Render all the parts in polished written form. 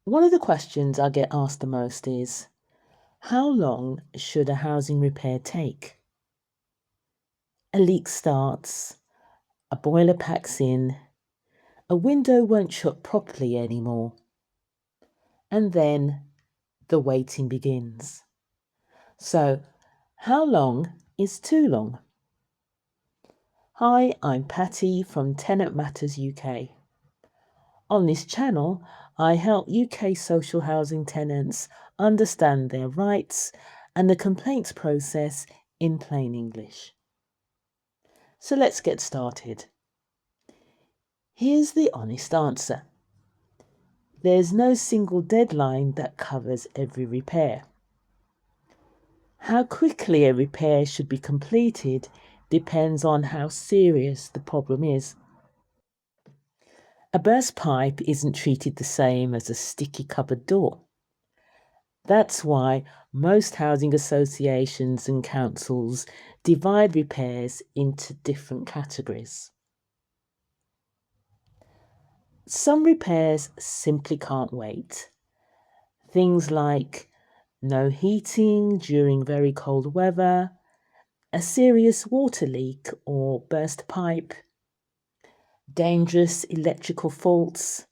One of the questions I get asked the most is, how long should a housing repair take? A leak starts, a boiler packs in, a window won't shut properly anymore, and then the waiting begins. So, how long is too long? Hi, I'm Patty from Tenant Matters UK. On this channel, I help UK social housing tenants understand their rights and the complaints process in plain English. So let's get started. Here's the honest answer. There's no single deadline that covers every repair. How quickly a repair should be completed depends on how serious the problem is. A burst pipe isn't treated the same as a sticky cupboard door. That's why most housing associations and councils divide repairs into different categories. Some repairs simply can't wait. Things like no heating during very cold weather, a serious water leak or burst pipe, dangerous electrical faults,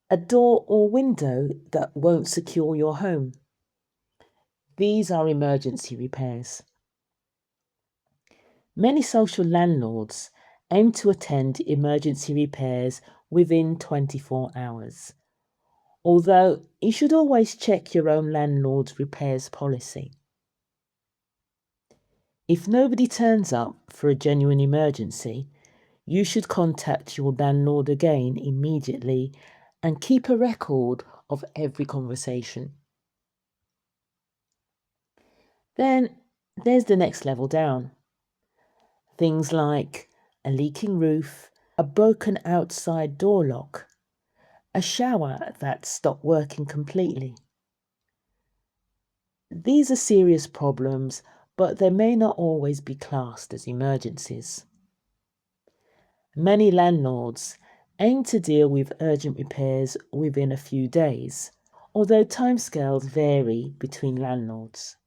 a door or window that won't secure your home. These are emergency repairs. Many social landlords aim to attend emergency repairs within 24 hours, although you should always check your own landlord's repairs policy. If nobody turns up for a genuine emergency, you should contact your landlord again immediately and keep a record of every conversation. Then there's the next level down. Things like a leaking roof, a broken outside door lock, a shower that stopped working completely. These are serious problems, but they may not always be classed as emergencies. Many landlords aim to deal with urgent repairs within a few days, although timescales vary between landlords.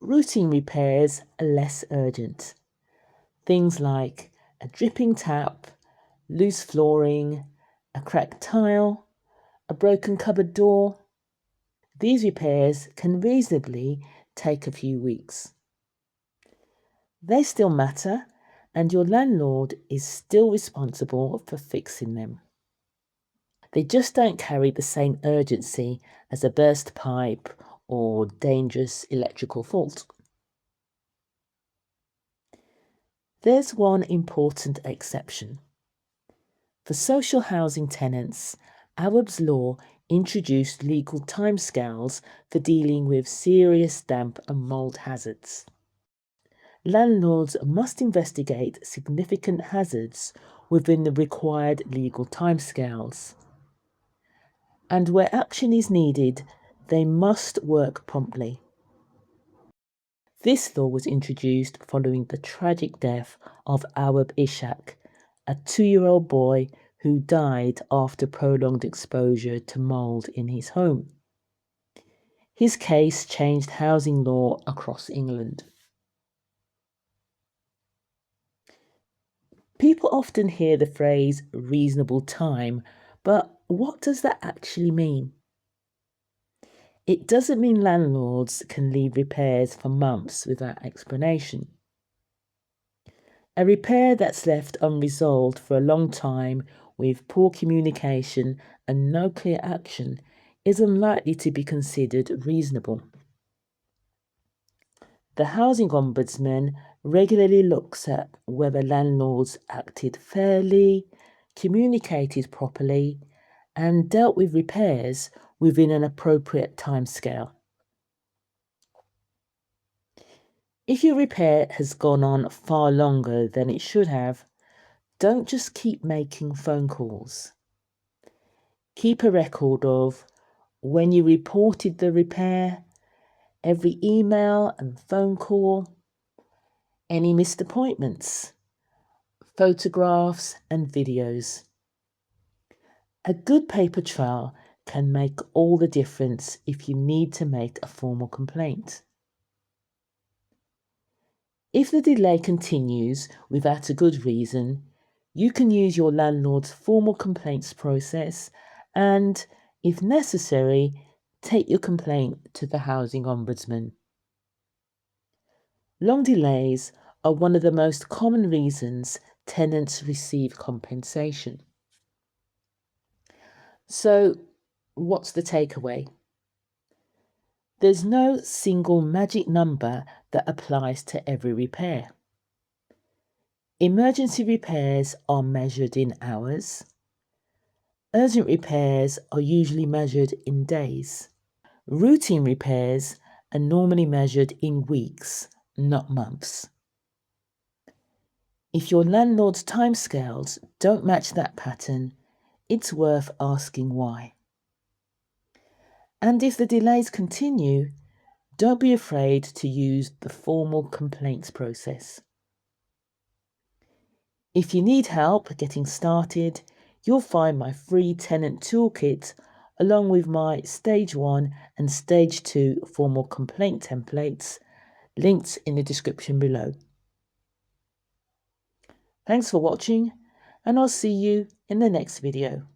Routine repairs are less urgent. Things like a dripping tap, loose flooring, a cracked tile, a broken cupboard door. These repairs can reasonably take a few weeks. They still matter, and your landlord is still responsible for fixing them. They just don't carry the same urgency as a burst pipe or dangerous electrical fault. There's one important exception. For social housing tenants, Awaab's law introduced legal timescales for dealing with serious damp and mould hazards. Landlords must investigate significant hazards within the required legal timescales. And where action is needed, they must work promptly. This law was introduced following the tragic death of Awaab Ishaq, a 2-year-old boy who died after prolonged exposure to mould in his home. His case changed housing law across England. People often hear the phrase reasonable time, but what does that actually mean? It doesn't mean landlords can leave repairs for months without explanation. A repair that's left unresolved for a long time with poor communication and no clear action is unlikely to be considered reasonable. The Housing Ombudsman regularly looks at whether landlords acted fairly, communicated properly, and dealt with repairs within an appropriate timescale. If your repair has gone on far longer than it should have, don't just keep making phone calls. Keep a record of when you reported the repair, every email and phone call, any missed appointments, photographs and videos. A good paper trail can make all the difference if you need to make a formal complaint. If the delay continues without a good reason, you can use your landlord's formal complaints process and, if necessary, take your complaint to the Housing Ombudsman. Long delays are one of the most common reasons tenants receive compensation. So, what's the takeaway? There's no single magic number that applies to every repair. Emergency repairs are measured in hours. Urgent repairs are usually measured in days. Routine repairs are normally measured in weeks, not months. If your landlord's timescales don't match that pattern, it's worth asking why. And if the delays continue, don't be afraid to use the formal complaints process. If you need help getting started, you'll find my free Tenant Toolkit along with my Stage 1 and Stage 2 formal complaint templates linked in the description below. Thanks for watching, and I'll see you in the next video.